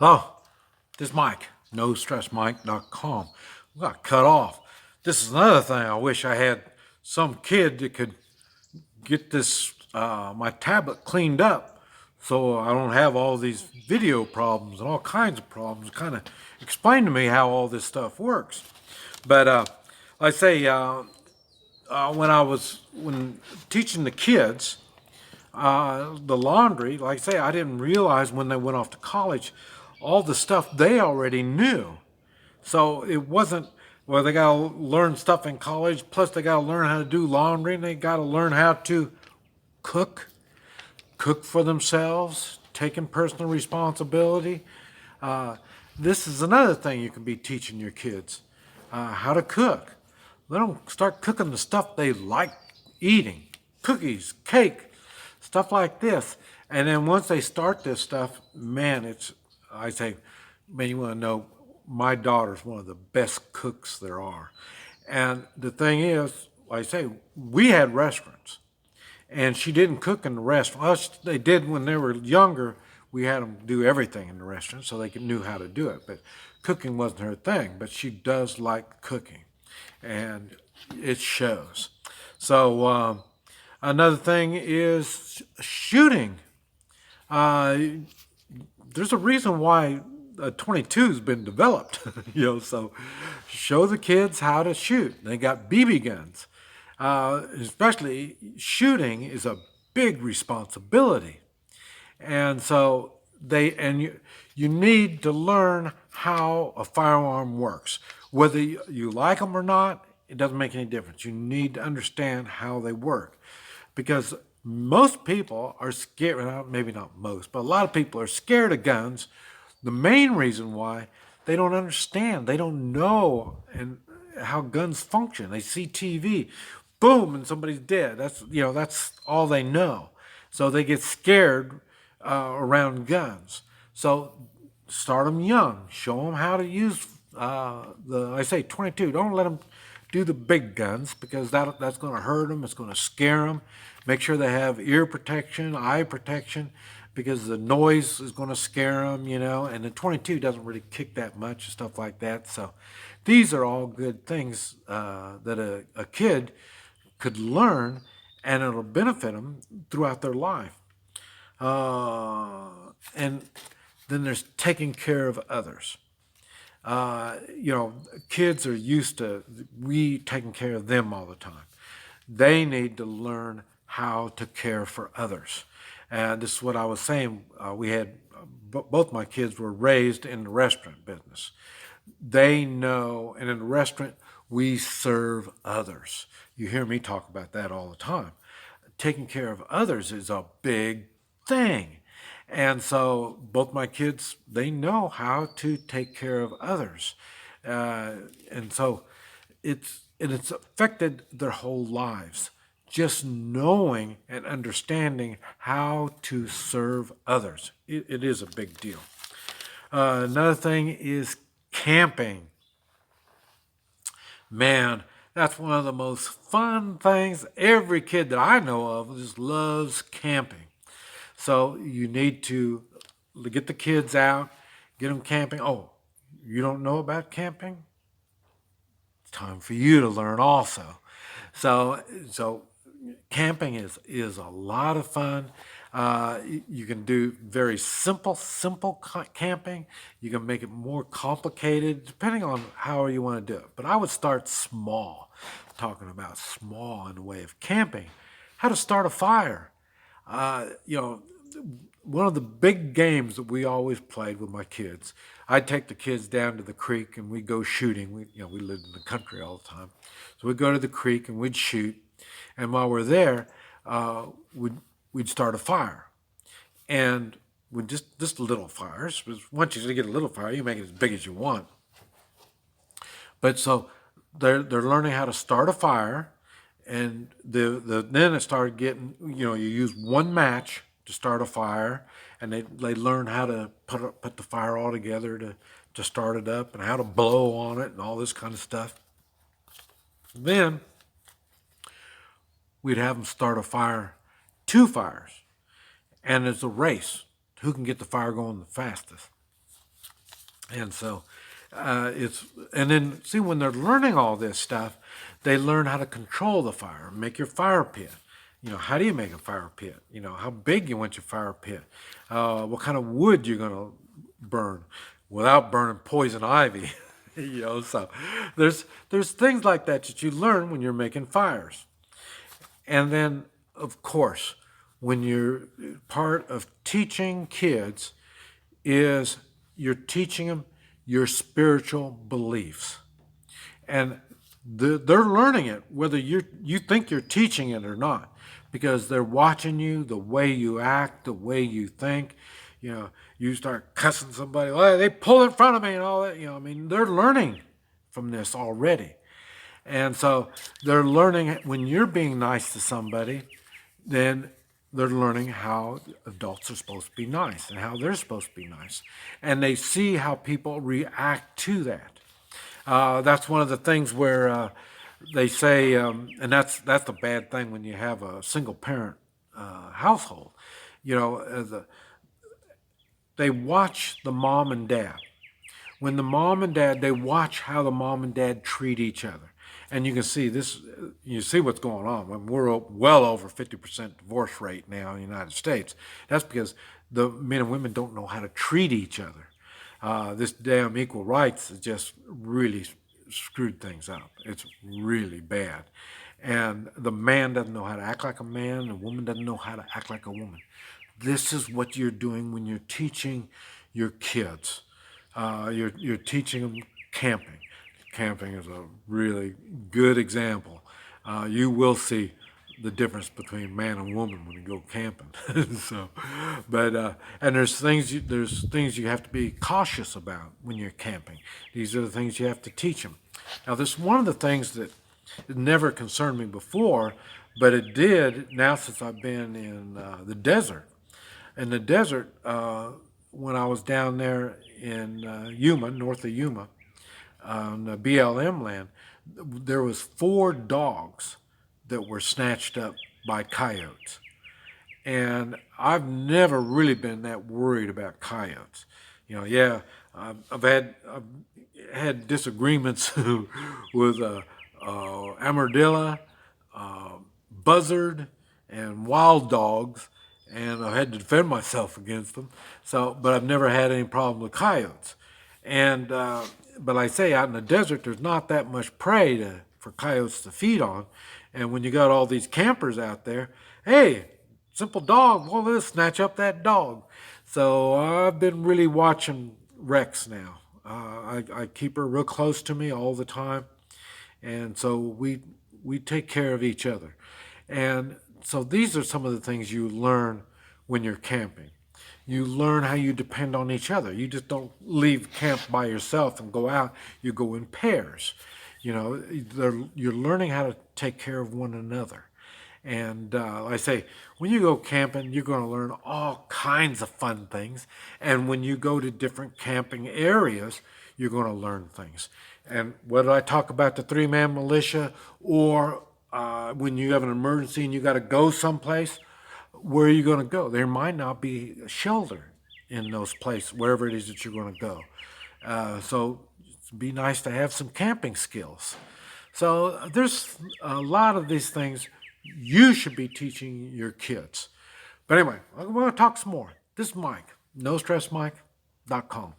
Oh, this Mike, NoStressMike.com. We got cut off. This is another thing. I wish I had some kid that could get this my tablet cleaned up, so I don't have all these video problems and all kinds of problems. Kind of explain to me how all this stuff works. But like I say, when teaching the kids, the laundry, like I say, I didn't realize when they went off to college all the stuff they already knew. So it wasn't, well, they got to learn stuff in college, plus they got to learn how to do laundry, and they got to learn how to cook, cook for themselves, taking personal responsibility. Uh, this is another thing you can be teaching your kids, how to cook. Let them start cooking the stuff they like eating, cookies, cake, stuff like this. And then once they start this stuff, man, I say, man, you want to know, my daughter's one of the best cooks there are. And the thing is, like I say, we had restaurants, and she didn't cook in the restaurant. Well, they did when they were younger. We had them do everything in the restaurant so they knew how to do it. But cooking wasn't her thing. But she does like cooking, and it shows. So another thing is shooting. Uh, there's a reason why a 22 has been developed, so show the kids how to shoot. They got BB guns. Especially shooting is a big responsibility. And so you need to learn how a firearm works. Whether you like them or not, it doesn't make any difference. You need to understand how they work, because most people are scared, well, maybe not most, but a lot of people are scared of guns. The main reason why, they don't understand, they don't know and how guns function. They see TV, boom, and somebody's dead. That's all they know. So they get scared around guns. So start them young. Show them how to use I say 22. Don't let them do the big guns, because that's going to hurt them. It's going to scare them. Make sure they have ear protection, eye protection, because the noise is going to scare them, and the 22 doesn't really kick that much and stuff like that. So these are all good things that a kid could learn, and it'll benefit them throughout their life. And then there's taking care of others. Kids are used to we taking care of them all the time. They need to learn how to care for others. And this is what I was saying. We had both my kids were raised in the restaurant business. They know, and in the restaurant, we serve others. You hear me talk about that all the time. Taking care of others is a big thing. And so both my kids, they know how to take care of others. And so it's affected their whole lives. Just knowing and understanding how to serve others. It is a big deal. Another thing is camping. Man, that's one of the most fun things. Every kid that I know of just loves camping. So you need to get the kids out, get them camping. Oh, you don't know about camping? It's time for you to learn also. So camping is a lot of fun. You can do very simple camping. You can make it more complicated depending on how you want to do it. But I would start small, talking about small in the way of camping. How to start a fire. Uh, you know, One of the big games that we always played with my kids, I'd take the kids down to the creek and we'd go shooting. We lived in the country all the time. So we'd go to the creek and we'd shoot. And while we're there, uh, we'd, we'd start a fire. And with just little fires, because once you get a little fire, you make it as big as you want. But so they're learning how to start a fire, and then it started getting, you use one match to start a fire, and they learn how to put the fire all together to start it up, and how to blow on it and all this kind of stuff. Then we'd have them start a fire, two fires, and it's a race, who can get the fire going the fastest. And so it's, and then see, when they're learning all this stuff, they learn how to control the fire, make your fire pit. How do you make a fire pit? How big you want your fire pit, what kind of wood you're going to burn without burning poison ivy. So there's things like that you learn when you're making fires. And then, of course, when you're part of teaching kids, is you're teaching them your spiritual beliefs. And they're learning it, whether you think you're teaching it or not, because they're watching you, the way you act, the way you think. You start cussing somebody, oh, they pull in front of me and all that. They're learning from this already. And so they're learning when you're being nice to somebody, then they're learning how adults are supposed to be nice and how they're supposed to be nice. And they see how people react to that. That's one of the things where they say, and that's the bad thing when you have a single parent household. They watch the mom and dad. When the mom and dad, they watch how the mom and dad treat each other. And you can see this, you see what's going on. We're well over 50% divorce rate now in the United States. That's because the men and women don't know how to treat each other. This damn equal rights has just really screwed things up. It's really bad. And the man doesn't know how to act like a man, the woman doesn't know how to act like a woman. This is what you're doing when you're teaching your kids. You're teaching them camping. Camping is a really good example. You will see the difference between man and woman when you go camping. And there's things you have to be cautious about when you're camping. These are the things you have to teach them. Now, this is one of the things that never concerned me before, but it did now since I've been in the desert. In the desert, when I was down there in Yuma, north of Yuma, on the BLM land, there was 4 dogs that were snatched up by coyotes. And I've never really been that worried about coyotes. I've had disagreements with armadillo, buzzard, and wild dogs, and I had to defend myself against them. But I've never had any problem with coyotes. And but I say, out in the desert, there's not that much prey for coyotes to feed on. And when you got all these campers out there, hey, simple dog, well, let's snatch up that dog. So I've been really watching Rex now. I keep her real close to me all the time. And so we take care of each other. And so these are some of the things you learn when you're camping. You learn how you depend on each other. You just don't leave camp by yourself and go out. You go in pairs. You're learning how to take care of one another. And I say, when you go camping, you're going to learn all kinds of fun things. And when you go to different camping areas, you're going to learn things. And whether I talk about the 3-man militia or when you have an emergency and you got to go someplace, where are you going to go? There might not be a shelter in those places, wherever it is that you're going to go. So it'd be nice to have some camping skills. So there's a lot of these things you should be teaching your kids. But anyway, we're going to talk some more. This is Mike, NoStressMike.com.